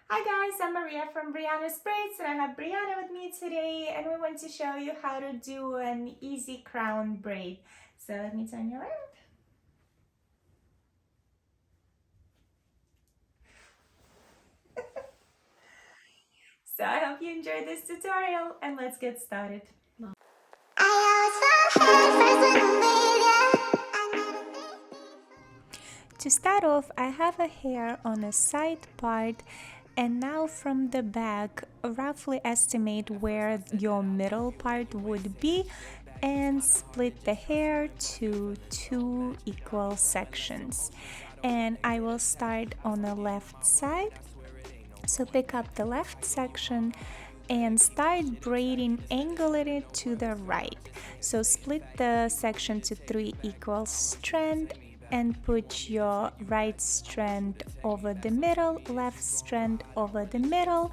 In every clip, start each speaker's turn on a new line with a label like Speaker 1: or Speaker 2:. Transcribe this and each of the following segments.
Speaker 1: Hi guys, I'm Maria from Brianna's Braids and I have Brianna with me today and we want to show you how to do an easy crown braid. So let me turn you around. So I hope you enjoyed this tutorial and let's get started. To start off, I have a hair on a side part, and now from the back, roughly estimate where your middle part would be and split the hair to two equal sections. And I will start on the left side. So pick up the left section and start braiding, angling it to the right. So split the section to three equal strands and put your right strand over the middle, left strand over the middle,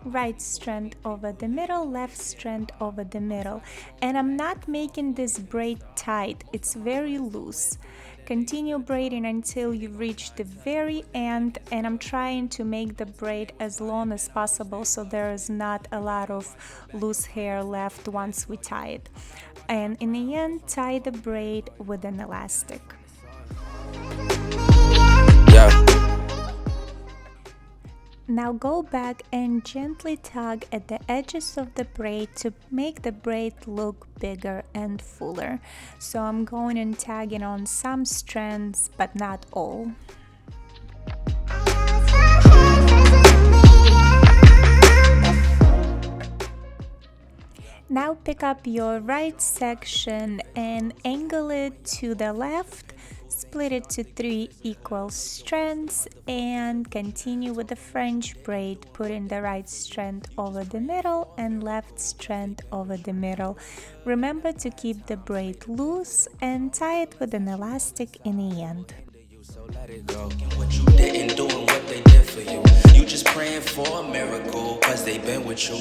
Speaker 1: right strand over the middle, left strand over the middle. And I'm not making this braid tight, it's very loose. Continue braiding until you reach the very end, and I'm trying to make the braid as long as possible so there is not a lot of loose hair left once we tie it. And in the end, tie the braid with an elastic. Now go back and gently tug at the edges of the braid to make the braid look bigger and fuller. So I'm going and tagging on some strands, but not all. Now pick up your right section and angle it to the left, split it to three equal strands and continue with the French braid, putting the right strand over the middle and left strand over the middle. Remember to keep the braid loose and tie it with an elastic in the end.
Speaker 2: So let it go. What you didn't do and what they did for you. You just praying for a miracle, cause they been with you.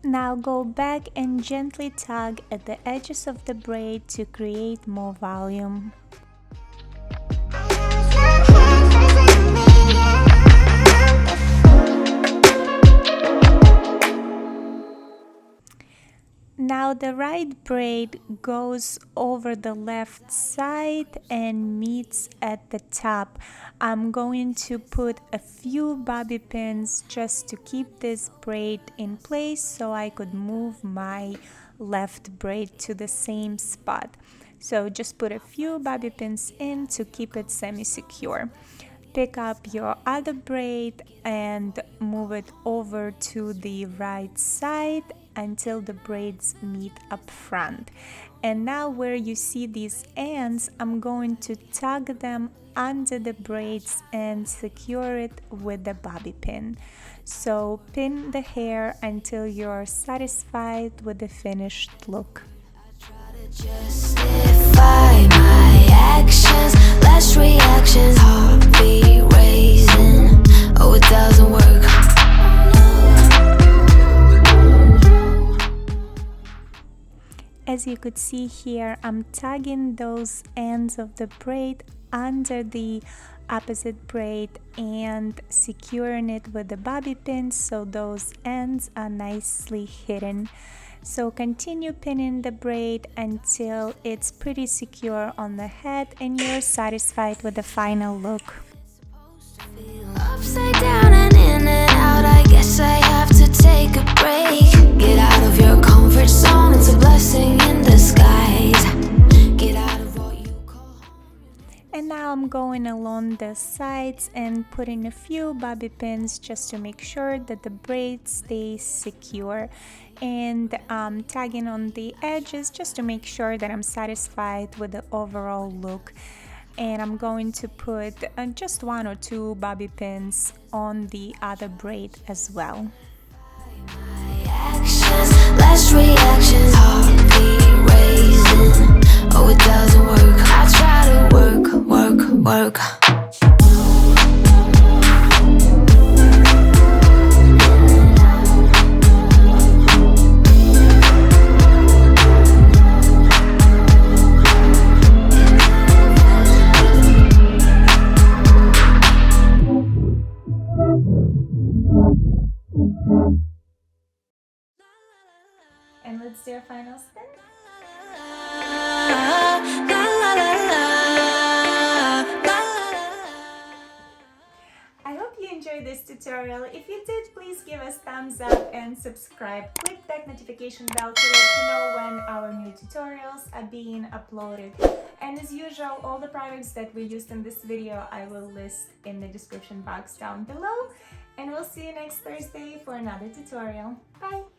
Speaker 1: Now go back and gently tug at the edges of the braid to create more volume. Now the right braid goes over the left side and meets at the top. I'm going to put a few bobby pins just to keep this braid in place so I could move my left braid to the same spot. So just put a few bobby pins in to keep it semi-secure. Pick up your other braid and move it over to the right side until the braids meet up front. And now where you see these ends, I'm going to tug them under the braids and secure it with the bobby pin. So pin the hair until you're satisfied with the finished look.
Speaker 3: Justify my actions, less reactions, heartbeat raising. Oh, it doesn't work.
Speaker 1: As you could see here, I'm tugging those ends of the braid under the opposite braid and securing it with the bobby pins so those ends are nicely hidden. So continue pinning the braid until it's pretty secure on the head and you're satisfied with the final look.
Speaker 3: Upside down and in and out, I guess I have to take a break. Get out of your comfort zone, it's a blessing in disguise. Get out of what you call home.
Speaker 1: And now I'm going along the sides and putting a few bobby pins just to make sure that the braid stays secure, and tagging on the edges just to make sure that I'm satisfied with the overall look. And I'm going to put just one or two bobby pins on the other braid as well.
Speaker 3: My actions, less reactions, heartbeat raising. Oh, it doesn't work. I try to work.
Speaker 1: And let's do a final spin. I hope you enjoyed this tutorial. If you did, please give us thumbs up and subscribe. Click that notification bell to let you know when our new tutorials are being uploaded. And as usual, all the products that we used in this video I will list in the description box down below. And we'll see you next Thursday for another tutorial. Bye!